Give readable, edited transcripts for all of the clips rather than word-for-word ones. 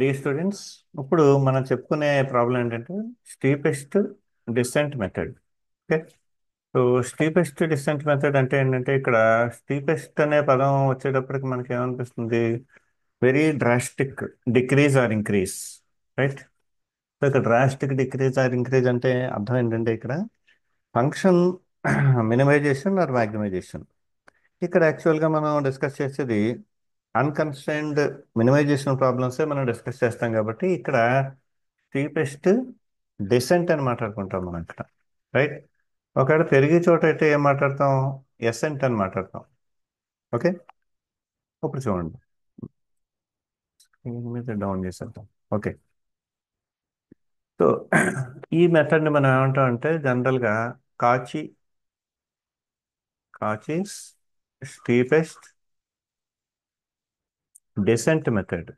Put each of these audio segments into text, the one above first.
D students, ఇప్పుడు మనం చెప్పుకునే ప్రాబ్లం ఏంటంటే steepest descent method. Okay. So steepest descent method అంటే ఏంటంటే ఇక్కడ స్టీపెస్ట్ అనే పదం వచ్చేటప్పటికి మనకి ఏమనిపిస్తుంది? Very drastic decrease or increase, right? So ఇక్కడ డ్రాస్టిక్ డిక్రీజ్ ఆర్ ఇంక్రీజ్ అంటే అర్థం ఏంటంటే ఇక్కడ ఫంక్షన్ మినిమైజేషన్ ఆర్ మ్యాక్సిమైజేషన్. ఇక్కడ యాక్చువల్గా మనం డిస్కస్ చేసేది అన్కన్స్ట్రైన్డ్ మినిమైజేషన్ ప్రాబ్లమ్సే మనం డిస్కస్ చేస్తాం కాబట్టి ఇక్కడ స్టీపెస్ట్ డిసెంట్ అని మాట్లాడుకుంటాం మనం ఇక్కడ, రైట్? ఒకవేళ పెరిగే చోట అయితే ఏం మాట్లాడతాం? ఎసెంట్ అని మాట్లాడతాం. ఓకే. ఇప్పుడు చూడండి, దీని మీద డౌన్ చేసేద్దాం. ఓకే. సో ఈ మెథడ్ని మనం ఏమంటాం అంటే జనరల్గా కాచి కాచీస్ స్టీపెస్ట్ డిసెంట్ మెథడ్.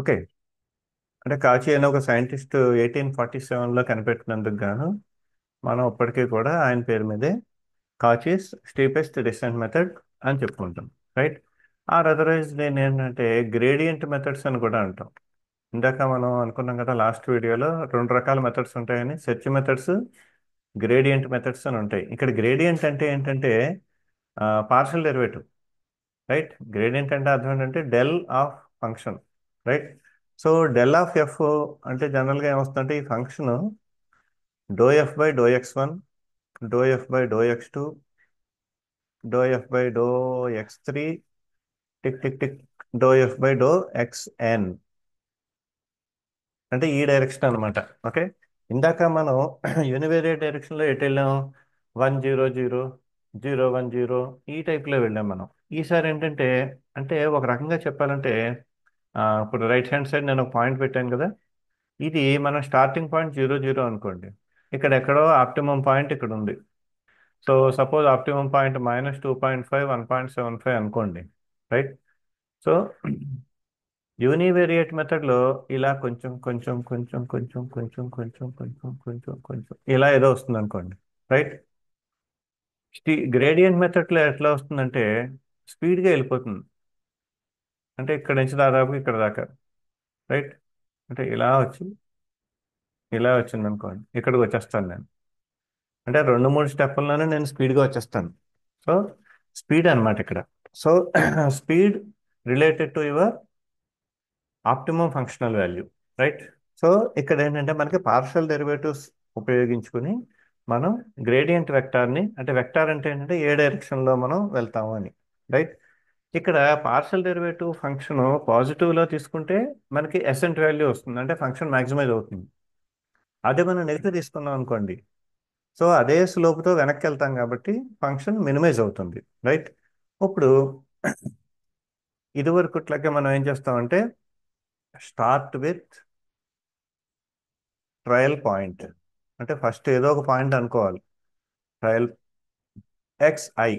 ఓకే. అంటే కాచి అనే ఒక సైంటిస్ట్ 1847లో కనిపెట్టినందుకు గాను మనం ఇప్పటికీ కూడా ఆయన పేరు మీదే కాచీస్ స్టీపెస్ట్ డిసెంట్ మెథడ్ అని చెప్పుకుంటాం, రైట్? ఆర్ అదర్వైజ్ నేను ఏంటంటే గ్రేడియంట్ మెథడ్స్ అని కూడా అంటాం. ఇందాక మనం అనుకున్నాం కదా లాస్ట్ వీడియోలో రెండు రకాల మెథడ్స్ ఉంటాయని, సెర్చ్ మెథడ్స్, గ్రేడియంట్ మెథడ్స్ అని ఉంటాయి. ఇక్కడ గ్రేడియంట్ అంటే ఏంటంటే పార్షల్ డెరివేటివ్, రైట్? గ్రేడియంట్ అంటే అర్థం ఏంటంటే del of function, right? So del of f అంటే జనరల్గా ఏమొస్తుందంటే ఈ function doe F by doe x one, doe F by doe x two, doe F by doe x three, tick tick tick, doe F by doe x n. అంటే ఈ direction అనమాట. Okay. ఇందాక మనం యూనివేరియట్ డైరెక్షన్లో ఎటు వెళ్ళాం? 1 0 0, 0 1 0 ఈ టైప్లో వెళ్ళాం మనం. ఈసారి ఏంటంటే అంటే ఒక రకంగా చెప్పాలంటే ఇప్పుడు రైట్ హ్యాండ్ సైడ్ నేను ఒక పాయింట్ పెట్టాను కదా, ఇది మన స్టార్టింగ్ పాయింట్ 0 0 అనుకోండి. ఇక్కడ ఎక్కడో ఆప్టిమం పాయింట్ ఇక్కడ ఉంది. సో సపోజ్ ఆప్టిమం పాయింట్ -2.5, 1.75 అనుకోండి, రైట్? సో యూనివేరియేట్ మెథడ్లో ఇలా కొంచెం కొంచెం కొంచెం కొంచెం కొంచెం కొంచెం కొంచెం కొంచెం కొంచెం ఇలా ఏదో వస్తుంది అనుకోండి, రైట్? గ్రేడియంట్ మెథడ్లో ఎట్లా వస్తుందంటే స్పీడ్గా వెళ్ళిపోతుంది. అంటే ఇక్కడ నుంచి దాదాపు ఇక్కడ దాకా, రైట్? అంటే ఇలా వచ్చింది అనుకోండి, ఇక్కడికి వచ్చేస్తాను నేను. అంటే 2 3 స్టెప్పుల్లోనే నేను స్పీడ్గా వచ్చేస్తాను. సో స్పీడ్ అన్నమాట ఇక్కడ. So speed related to your optimum functional value, right? So ఇక్కడ ఏంటంటే మనకి పార్షల్ డెరివేటివ్స్ ఉపయోగించుకుని మనం గ్రేడియంట్ వెక్టార్ని, అంటే వెక్టార్ అంటే ఏంటంటే ఏ డైరెక్షన్లో మనం వెళ్తాము అని, రైట్? ఇక్కడ పార్షల్ డెరివేటివ్ ఫంక్షన్ పాజిటివ్లో తీసుకుంటే మనకి ఎసెంట్ వాల్యూ వస్తుంది, అంటే ఫంక్షన్ మ్యాక్సిమైజ్ అవుతుంది. అదే మనం నెగిటివ్ తీసుకున్నాం అనుకోండి, సో అదే స్లోప్తో వెనక్కి వెళ్తాం కాబట్టి ఫంక్షన్ మినిమైజ్ అవుతుంది, రైట్? ఇప్పుడు ఇదివరకుట్లాగే మనం ఏం చేస్తామంటే స్టార్ట్ విత్ ట్రయల్ పాయింట్. అంటే ఫస్ట్ ఏదో ఒక పాయింట్ అనుకోవాలి, ట్రయల్ xi,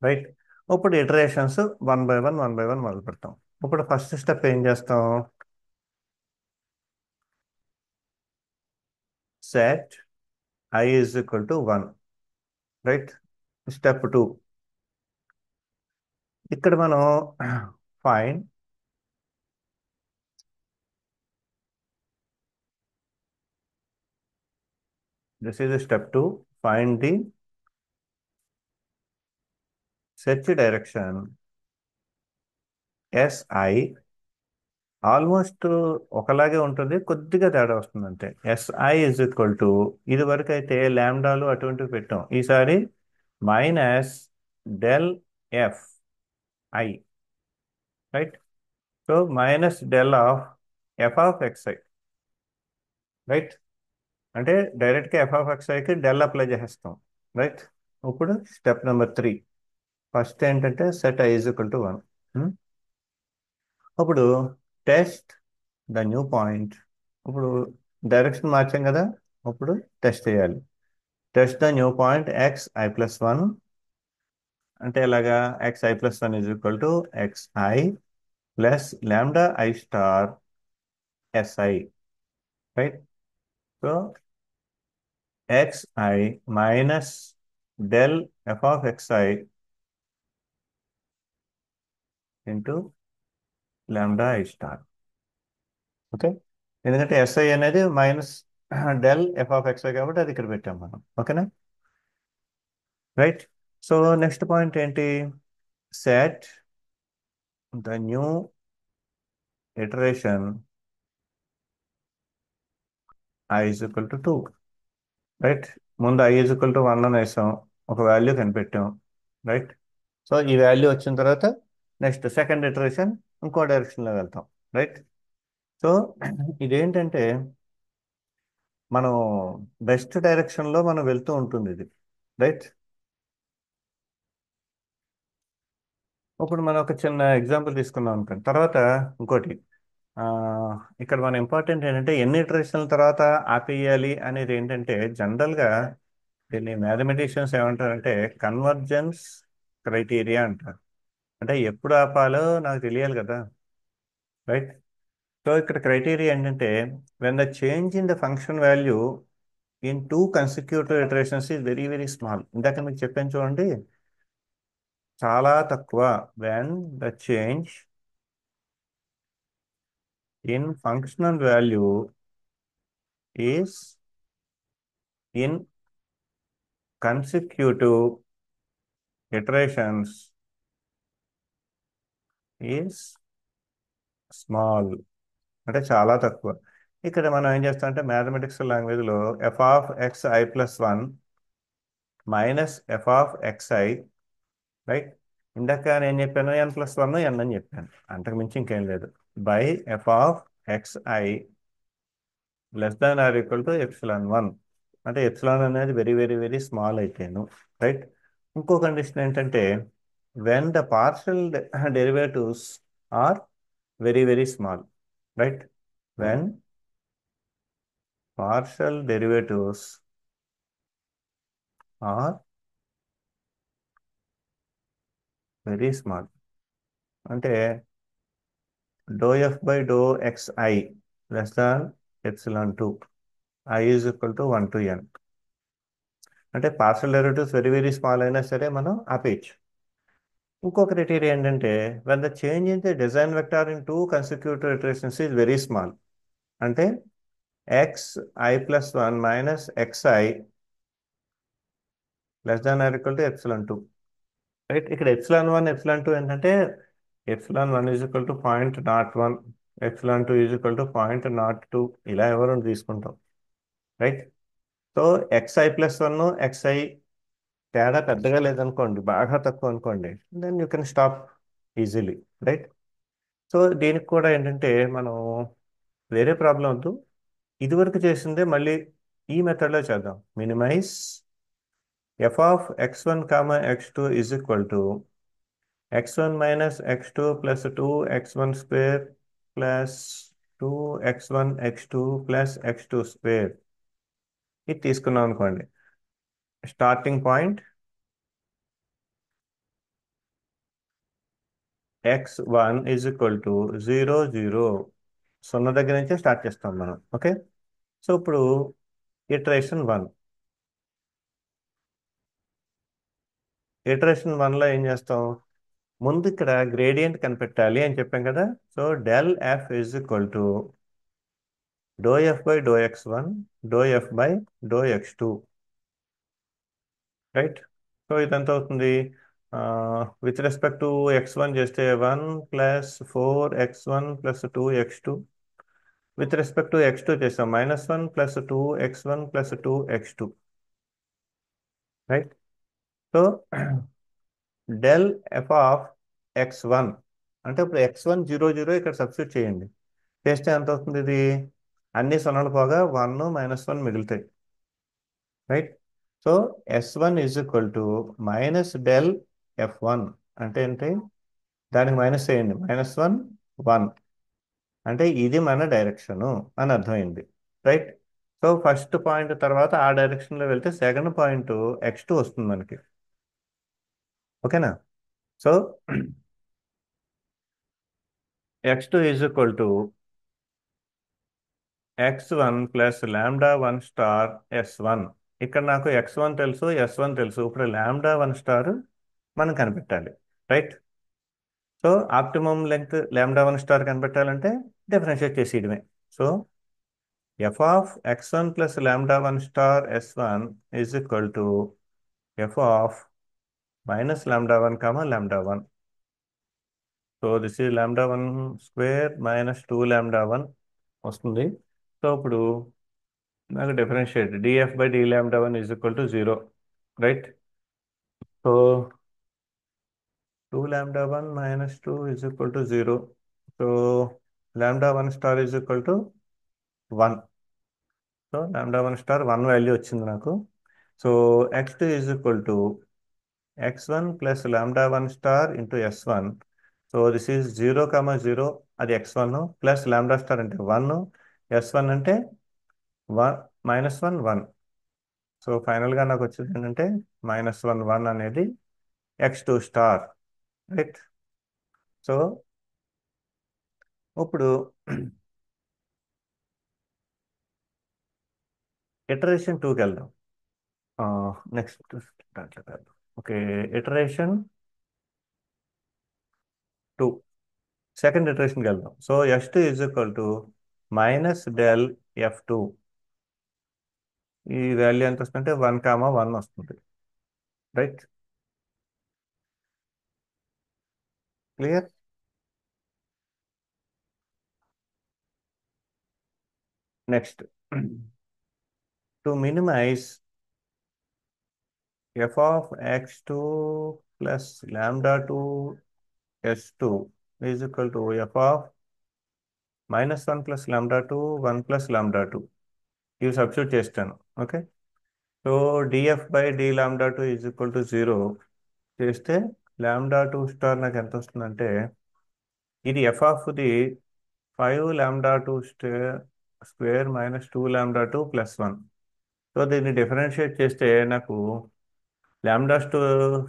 రైట్? ఇప్పుడు ఇటరేషన్స్ 1 బై 1 మొదలు పెడతాం. ఇప్పుడు ఫస్ట్ స్టెప్ ఏం చేస్తాం? Set i is equal to 1, right? Step 2, ఇక్కడ మనం fine this is step 2, find the search direction si. Almost ఒకలాగే ఉంటుంది, కొద్దిగా తేడా వస్తుంది అంతే. si ఇజ్ ఈక్వల్ టు, ఇది వరకు అయితే ల్యాండాలు అటువంటివి పెట్టాం, ఈసారి minus del F I, right? So minus del of F of X I, right? అంటే డైరెక్ట్గా ఎఫ్ ఆఫ్ ఎక్స్ఐకి డెల్ అప్లై చేసేస్తాం, రైట్? ఇప్పుడు స్టెప్ నెంబర్ 3, ఫస్ట్ ఏంటంటే set I is equal to 1. అప్పుడు టెస్ట్ ద న్యూ పాయింట్. ఇప్పుడు డైరెక్షన్ మార్చాం కదా, ఇప్పుడు టెస్ట్ చేయాలి. Test the new point X I plus 1. అంటే ఎలాగా? X I plus 1 is equal to X I plus lambda I star S I, right? So xi minus del F of xi into lambda I star. Okay, ఎందుకంటే S I అనేది minus del F of X I కాబట్టి అది ఇక్కడ పెట్టాం మనం. ఓకేనా, right. So next point ఏంటి? Set the new iteration I is equal to 2. Right, ముందు ఐ ఈజ్ ఈక్వల్ టు 1 అని వేసాం, ఒక వాల్యూ కనిపెట్టాం. రైట్, సో ఈ వాల్యూ వచ్చిన తర్వాత నెక్స్ట్ సెకండ్ ఇటరేషన్ ఇంకో డైరెక్షన్లో వెళ్తాం. రైట్, సో ఇదేంటంటే మనం బెస్ట్ డైరెక్షన్లో మనం వెళ్తూ ఉంటుంది ఇది. రైట్, ఇప్పుడు మనం ఒక చిన్న ఎగ్జాంపుల్ తీసుకుందాం అనుకోండి. తర్వాత ఇంకోటి, ఆ, ఇక్కడ మన ఇంపార్టెంట్ ఏంటంటే ఎన్ని ఇటరేషన్ల తర్వాత ఆపేయాలి అనేది ఏంటంటే జనరల్గా దీన్ని మ్యాథమెటిషియన్స్ ఏమంటారంటే కన్వర్జెన్స్ క్రైటీరియా అంటారు. అంటే ఎప్పుడు ఆపాలో నాకు తెలియాలి కదా. రైట్, సో ఇక్కడ క్రైటీరియా ఏంటంటే when the change in the function value in two consecutive iterations is very very small. ఇందాక మీకు చెప్పాను చూడండి, చాలా తక్కువ. When the change in functional value is in consecutive iterations is small, అంటే చాలా తక్కువ. ఇక్కడ మనం ఏం చేస్తాం అంటే మ్యాథమెటిక్స్ లాంగ్వేజ్లో F of x I plus 1 minus F of x I. Right, ఇందాక నేను చెప్పాను ఎన్ ప్లస్ 1 ఎన్ అని చెప్పాను, అంతకు మించి ఇంకేం లేదు. By f of x i less than or equal to epsilon 1, అంటే ఎప్సిలాన్ అనేది వెరీ వెరీ వెరీ స్మాల్ అయితేను. రైట్, ఇంకో కండిషన్ ఏంటంటే when the partial derivatives are very very small. Right, when partial derivatives are very small, అంటే doe F by doe x i less than epsilon 2, i is equal to 1 to n. అంటే partial derivatives very very small అయినా సరే మనం ఆపేయచ్చు. ఇంకో criteria ఏంటంటే when the change in the design vector in two consecutive iterations is very small, అంటే x I plus 1 minus x i less than or equal to epsilon 2. Right, ఇక్కడ epsilon 1 epsilon 2 ఏంటంటే epsilon 1 is equal to 0.01, epsilon 2 is equal to 0.02, ఇలా ఎవరు తీసుకుంటాం. Right, so x i plus 1 x i తేడా పెద్దగా లేదనుకోండి, బాగా తక్కువ అనుకోండి, then you can stop easily. Right, so దీనికి కూడా ఏంటంటే మనం వేరే ప్రాబ్లం వద్దు, ఇదివరకు చేసిందే మళ్ళీ ఈ మెథడ్లో చేద్దాం. Minimize F of x1 comma x2 is equal to x1 minus x2 plus 2x1 square plus 2x1 x2 plus x2 square. ఇది తీసుకున్నాం అనుకోండి, starting point x1 is equal to 0 0, 0 దగ్గర నుంచే స్టార్ట్ చేస్తాం మనం. ఓకే, సో ఇప్పుడు ఇటరేషన్ 1, ఇటరేషన్ 1లో ఏం చేస్తాం, ముందు ఇక్కడ గ్రేడియంట్ కనిపెట్టాలి అని చెప్పాం కదా. So del F is equal to doe F by doe x1 do F by doe x2. Right, so ఇదంతా అవుతుంది. విత్ రెస్పెక్ట్ టు x1 చేస్తే 1 plus 4x1 plus 2x2. With respect to x2 చేస్తాం -1 plus 2x1 plus 2x2. Right, so del F of x1 అంటే ఇప్పుడు x1 0 0 ఇక్కడ substitute చేయండి, చేస్తే ఎంత అవుతుంది, ఇది అన్ని సున్నాలు పోగా 1 -1 మిగులుతాయి. Right, so S1 is equal to minus del F1, అంటే ఏంటి, దానికి మైనస్ చేయండి, -1 1, అంటే ఇది మన డైరెక్షను అని అర్థమైంది. రైట్, సో ఫస్ట్ పాయింట్ తర్వాత ఆ డైరెక్షన్లో వెళ్తే సెకండ్ పాయింట్ x2 వస్తుంది మనకి. ఓకేనా, so x2 is equal to x1 plus λ1 star S1. ఇక్కడ నాకు x1 తెలుసు, S1 తెలుసు, ఇప్పుడు λ1 స్టార్ మనం కనిపెట్టాలి. Right, so optimum length λ1 star కనిపెట్టాలంటే డిఫరెన్షియేట్ చేసేయడమే. So f of x1 plus λ1 star s1 is equal to f of minus λ1 comma λ1. So this is λ1 square minus 2 λ1 వస్తుంది. సో ఇప్పుడు నాకు differentiate df by d λ1 is equal to 0, right. So 2 λ1 minus 2 is equal to 0. So λ1 star is equal to 1. So λ1 star 1 value వచ్చింది నాకు. So x2 is equal to x1 plus λ1 star into s1. So this is 0, 0 అది x1 plus lambda star అంటే 1, s1 అంటే 1 -1 1. So ఫైనల్గా నాకు వచ్చేది ఏంటంటే -1 1 అనేది x2 స్టార్, రైట్. సో ఇప్పుడు ఇటరేషన్ 2కి వెళ్దాం. నెక్స్ట్ దాంట్లో వెళ్దాం. ఓకే, ఇటరేషన్ 2, సెకండ్ ఇటరేషన్కి వెళ్దాం. So s2 is equal to minus del f2. ఈ వాల్యూ ఎంత వస్తుందంటే 1, 1 వస్తుంది, right. Clear. Next, to minimize f of x2 plus λ2 s2 is equal to f of -1 plus λ2 1 plus λ2. ఇవి సబ్స్టిట్యూట్ చేస్తాను. Okay, so df by d λ2 is equal to 0 చేస్తే λ2 star నాకు ఎంత వస్తుందంటే ఇది f of the 5 λ2 square minus 2 λ2 plus 1. So దీన్ని differentiate చేస్తే నాకు లాంబ్డా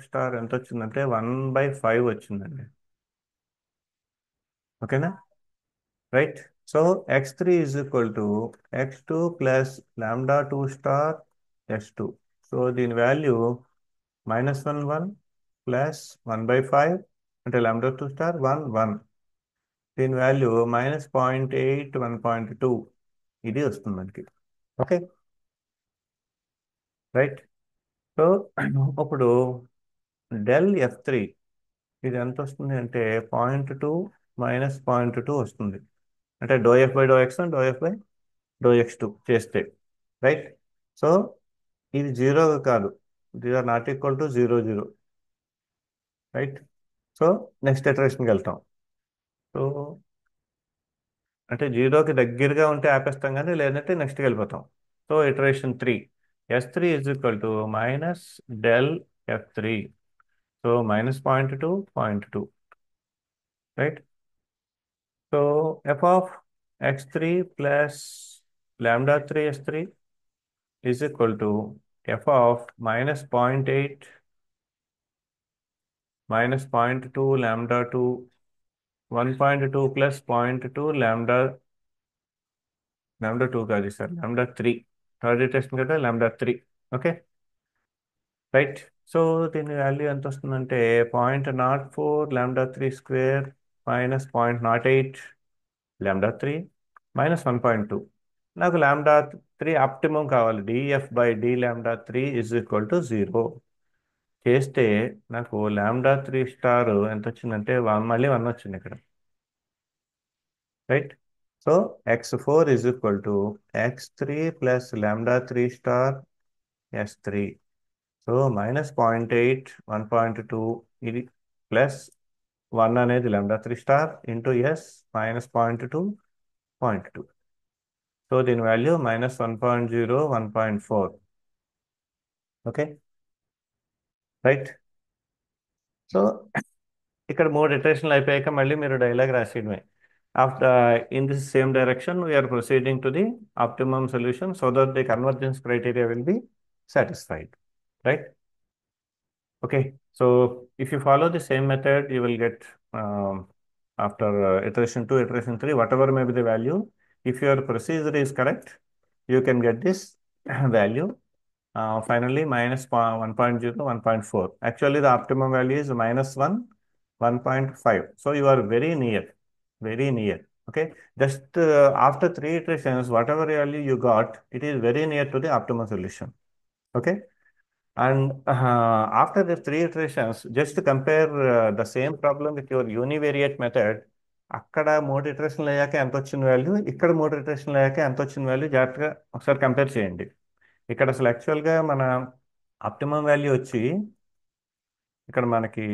స్టార్ ఎంత వచ్చిందంటే 1/5 వచ్చిందండి. ఓకేనా, right. So x3 is equal to x2 plus λ2 star s2. So దీని వాల్యూ -1 1 ప్లస్ 1/5 అంటే λ2 స్టార్ 1 1. దీని వాల్యూ -0.8 1.2 ఇది వస్తుంది మనకి. Okay, right. సో ఇప్పుడు డెల్ f3 ఇది ఎంత వస్తుంది అంటే 0.2 -0.2 వస్తుంది. అంటే ∂f/∂x1 ∂f/∂x2 చేస్తే, రైట్. సో ఇది 0 కాదు, these are not equal to 0 0, right. So next ఇటరేషన్కి వెళ్తాం. సో అంటే 0కి దగ్గరగా ఉంటే ఆపేస్తాం, కానీ లేదంటే నెక్స్ట్కి వెళ్ళిపోతాం. So iteration 3, s3 is equal to minus del f3. So -0.2 0.2, right. So f of x3 plus λ3 s3 is equal to f of -0.8 -0.2 λ2 1.2 plus 0.2 λ2 కాదు సార్, λ3 థర్డ్ ఇటరేషన్ కదా, λ3. Okay, right. సో దీని వాల్యూ ఎంత వస్తుందంటే 0.04 λ3 స్క్వేర్ -0.08 λ3 -1.2. నాకు λ3 optimum కావాలి, df/d λ3 is equal to 0 చేస్తే నాకు λ3 star ఎంత వచ్చిందంటే 1, మళ్ళీ 1 వచ్చింది ఇక్కడ, right. So x4 is equal to x3 plus λ3 star s3. So -0.8 1.2 ఇది ప్లస్ 1 అనేది λ3 స్టార్ ఇంటూ ఎస్ -0.2 0.2. సో దీని వాల్యూ -1.0 1.4. Okay, right. సో ఇక్కడ 3 ఇటరేషన్లు అయిపోయాక మళ్ళీ మీరు డైలాగ్ రాసేయడమే. After in this same direction we're proceeding to the optimum solution so that the convergence criteria will be satisfied, right? Okay, so if you follow the same method, you will get after iteration 2, iteration 3, whatever may be the value, if your procedure is correct, you can get this value. Finally, -1.0 1.4. Actually, the optimum value is -1 1.5. So you are very near, very near. Okay, just after three iterations, whatever value you got, it is very near to the optimal solution. Okay, and after the three iterations, just to compare the same problem with your univariate method, అక్కడ మూడు ఇటరేషన్లు అయ్యాక ఎంత వచ్చిన value, ఇక్కడ మూడు ఇటరేషన్లు అయ్యాక ఎంత వచ్చిన వాల్యూ జాగ్రత్తగా ఒకసారి కంపేర్ చేయండి. ఇక్కడ అసలు యాక్చువల్గా మన ఆప్టిమం వాల్యూ వచ్చి ఇక్కడ మనకి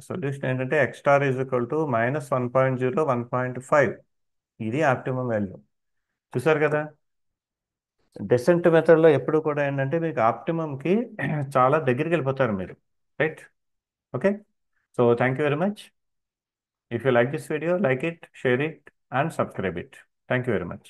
సొల్యూషన్ ఏంటంటే X star is equal to -1.0 1.5. ఇది ఆప్టిమం వాల్యూ. చూసారు కదా, డెసెంట్ మెథడ్లో ఎప్పుడు కూడా ఏంటంటే మీకు ఆప్టిమంకి చాలా దగ్గరికి వెళ్ళిపోతారు మీరు. Right? Okay, so thank you very much. If you like this video, like it, share it, and subscribe it. Thank you very much.